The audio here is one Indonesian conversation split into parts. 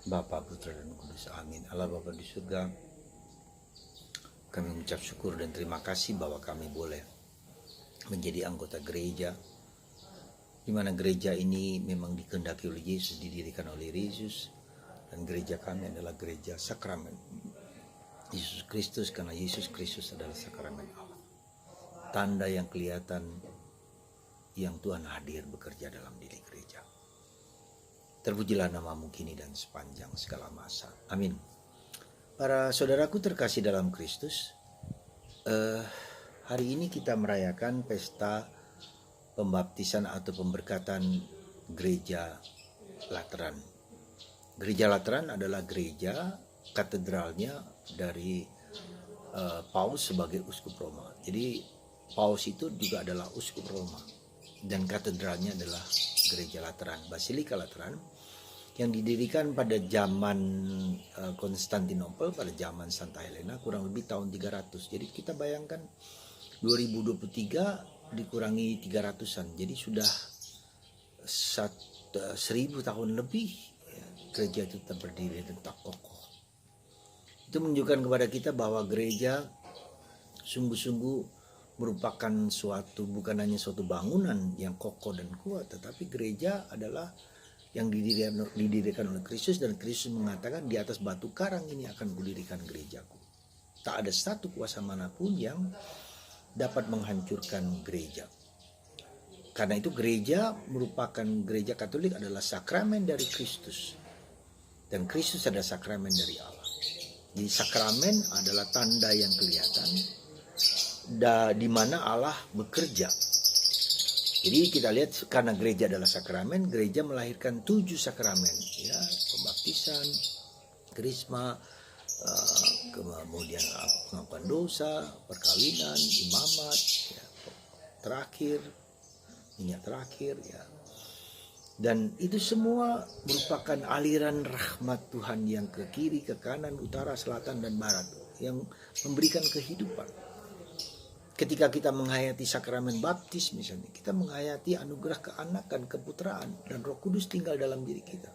Bapa, Putra, dan Kudus. Amin. Allah Bapa di surga, kami mengucap syukur dan terima kasih bahwa kami boleh menjadi anggota gereja, di mana gereja ini memang dikehendaki oleh Yesus, didirikan oleh Yesus, dan gereja kami adalah gereja sakramen Yesus Kristus, karena Yesus Kristus adalah sakramen Allah. Tanda yang kelihatan yang Tuhan hadir bekerja dalam diri gereja. Terpujilah namamu kini dan sepanjang segala masa. Amin. Para saudaraku terkasih dalam Kristus, hari ini kita merayakan pesta pembaptisan atau pemberkatan gereja Lateran. Gereja Lateran adalah gereja katedralnya dari Paus sebagai uskup Roma. Jadi Paus itu juga adalah uskup Roma dan katedralnya adalah gereja Lateran, Basilika Lateran, yang didirikan pada zaman Konstantinopel, pada zaman Santa Helena, kurang lebih tahun 300. Jadi kita bayangkan 2023 dikurangi 300-an, jadi sudah 1000 tahun lebih ya, gereja itu tetap berdiri dan tetap kokoh. Itu menunjukkan kepada kita bahwa gereja sungguh-sungguh merupakan bukan hanya suatu bangunan yang kokoh dan kuat, tetapi gereja adalah yang didirikan oleh Kristus, dan Kristus mengatakan di atas batu karang ini akan kudirikan gerejaku. Tak ada satu kuasa manapun yang dapat menghancurkan gereja. Karena itu gereja merupakan, gereja Katolik adalah sakramen dari Kristus, dan Kristus adalah sakramen dari Allah. Jadi sakramen adalah tanda yang kelihatan di mana Allah bekerja. Jadi kita lihat, karena gereja adalah sakramen, gereja melahirkan 7 sakramen, ya, pembaptisan, krisma, kemudian pengampunan dosa, perkawinan, imamat, ya, terakhir, minyak terakhir, ya. Dan itu semua merupakan aliran rahmat Tuhan yang ke kiri, ke kanan, utara, selatan, dan barat, yang memberikan kehidupan. Ketika kita menghayati sakramen baptis misalnya, kita menghayati anugerah keanakan, keputraan, dan Roh Kudus tinggal dalam diri kita.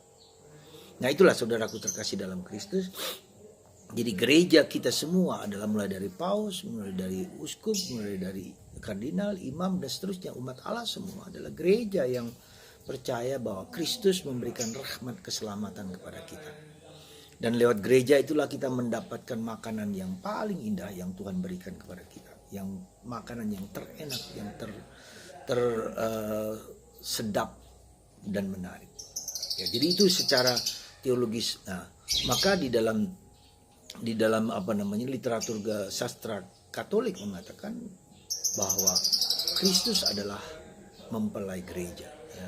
Nah, itulah saudaraku terkasih dalam Kristus. Jadi gereja kita semua adalah mulai dari paus, mulai dari uskup, mulai dari kardinal, imam, dan seterusnya, umat Allah semua adalah gereja yang percaya bahwa Kristus memberikan rahmat keselamatan kepada kita. Dan lewat gereja itulah kita mendapatkan makanan yang paling indah yang Tuhan berikan kepada kita. Yang makanan yang terenak, yang sedap dan menarik. Ya, jadi itu secara teologis. Nah, maka di dalam literatur sastra Katolik mengatakan bahwa Kristus adalah mempelai gereja. Ya.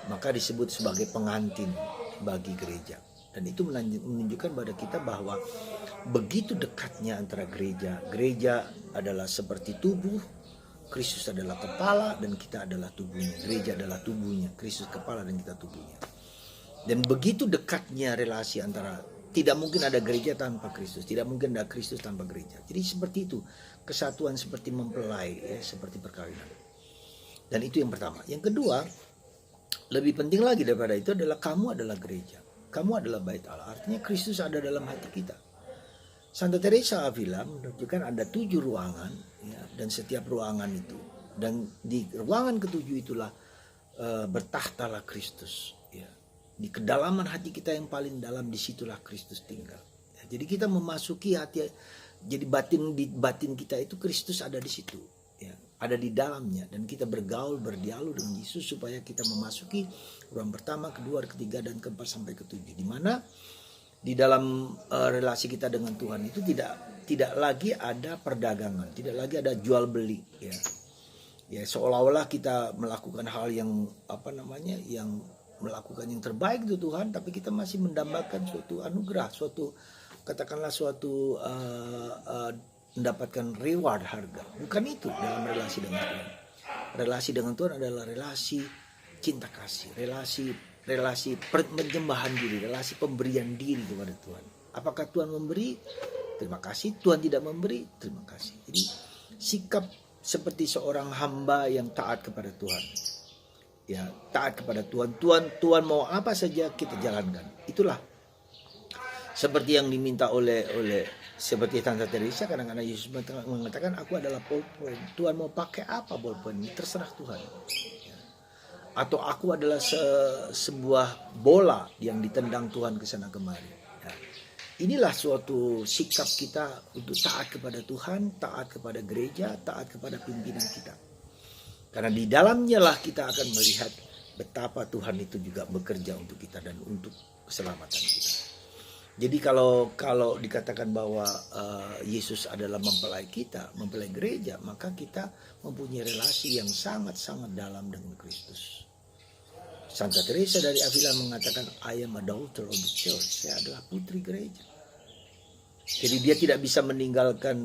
Maka disebut sebagai pengantin bagi gereja. Dan itu menunjukkan pada kita bahwa begitu dekatnya antara gereja adalah seperti tubuh, Kristus adalah kepala dan kita adalah tubuhnya. Gereja adalah tubuhnya, Kristus kepala dan kita tubuhnya. Dan begitu dekatnya relasi antara, tidak mungkin ada gereja tanpa Kristus, tidak mungkin ada Kristus tanpa gereja. Jadi seperti itu, kesatuan seperti mempelai, ya, seperti perkawinan. Dan itu yang pertama. Yang kedua, lebih penting lagi daripada itu adalah kamu adalah gereja. Kamu adalah bait Allah. Artinya Kristus ada dalam hati kita. Santa Teresa Avila menunjukkan ada 7 ruangan, ya, dan setiap ruangan itu, dan di ruangan ke-7 itulah bertahtalah Kristus. Ya. Di kedalaman hati kita yang paling dalam, disitulah Kristus tinggal. Ya, jadi kita memasuki hati, jadi batin kita itu Kristus ada di situ. Ya, ada di dalamnya, dan kita bergaul, berdialog dengan Yesus supaya kita memasuki ruang pertama, kedua, ketiga, dan keempat sampai ke-7, di mana di dalam relasi kita dengan Tuhan itu tidak lagi ada perdagangan, tidak lagi ada jual beli, ya. Ya, seolah-olah kita melakukan hal yang yang melakukan yang terbaik untuk Tuhan, tapi kita masih mendambakan suatu anugerah, mendapatkan reward, harga. Bukan itu dalam relasi dengan Tuhan. Relasi dengan Tuhan adalah relasi cinta kasih, relasi penyembahan diri, relasi pemberian diri kepada Tuhan. Apakah Tuhan memberi? Terima kasih. Tuhan tidak memberi? Terima kasih. Jadi sikap seperti seorang hamba yang taat kepada Tuhan. Ya, taat kepada Tuhan. Tuhan mau apa saja kita jalankan. Itulah Seperti yang diminta oleh seperti Tante Teresa, kadang-kadang Yesus mengatakan, aku adalah ballpoint. Tuhan mau pakai apa ballpoint ini? Terserah Tuhan. Atau aku adalah sebuah bola yang ditendang Tuhan ke sana kemari. Ya. Inilah suatu sikap kita untuk taat kepada Tuhan, taat kepada gereja, taat kepada pimpinan kita. Karena di dalamnya lah kita akan melihat betapa Tuhan itu juga bekerja untuk kita dan untuk keselamatan kita. Jadi kalau dikatakan bahwa Yesus adalah mempelai kita, mempelai gereja, maka kita mempunyai relasi yang sangat-sangat dalam dengan Kristus. Santa Teresa dari Avila mengatakan, I am a daughter of the church. Saya adalah putri gereja. Jadi dia tidak bisa meninggalkan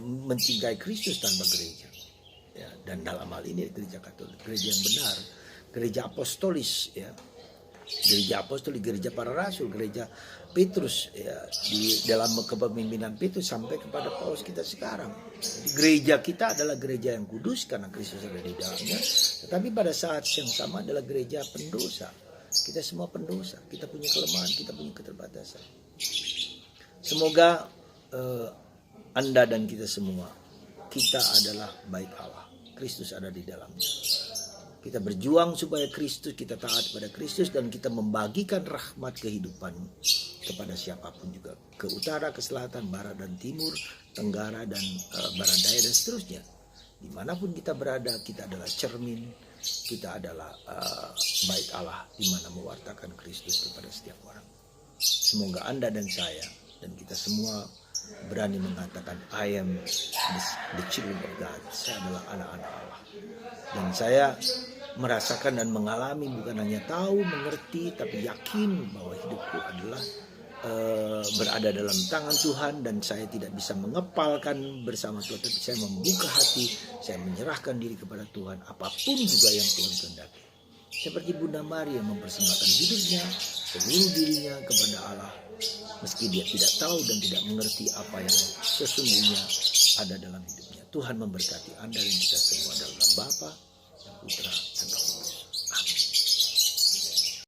mencintai Kristus tanpa gereja. Ya, dan dalam hal ini gereja Katolik, gereja yang benar, gereja apostolis, ya. Gereja apostolik, gereja para rasul, gereja Petrus, ya, di dalam kepemimpinan Petrus sampai kepada Paulus kita sekarang. Jadi, gereja kita adalah gereja yang kudus karena Kristus ada di dalamnya, tetapi pada saat yang sama adalah gereja pendosa. Kita semua pendosa, kita punya kelemahan, kita punya keterbatasan. Semoga Anda dan kita semua, kita adalah bait Allah. Kristus ada di dalamnya. Kita berjuang supaya Kristus, kita taat pada Kristus, dan kita membagikan rahmat kehidupan kepada siapapun juga. Ke utara, ke selatan, barat dan timur, tenggara dan barat daya dan seterusnya. Dimanapun kita berada, kita adalah cermin, kita adalah bait Allah di mana mewartakan Kristus kepada setiap orang. Semoga Anda dan saya dan kita semua berani mengatakan, I am the children of God. Saya adalah anak-anak Allah. Dan saya merasakan dan mengalami, bukan hanya tahu, mengerti, tapi yakin bahwa hidupku adalah berada dalam tangan Tuhan, dan saya tidak bisa mengepalkan bersama Tuhan, tapi saya membuka hati, saya menyerahkan diri kepada Tuhan, apapun juga yang Tuhan kehendaki. Seperti Bunda Maria mempersembahkan hidupnya, seluruh dirinya kepada Allah, meski dia tidak tahu dan tidak mengerti apa yang sesungguhnya ada dalam hidupnya. Tuhan memberkati Anda dan kita semua dalam nama Bapa dan Putra dan Roh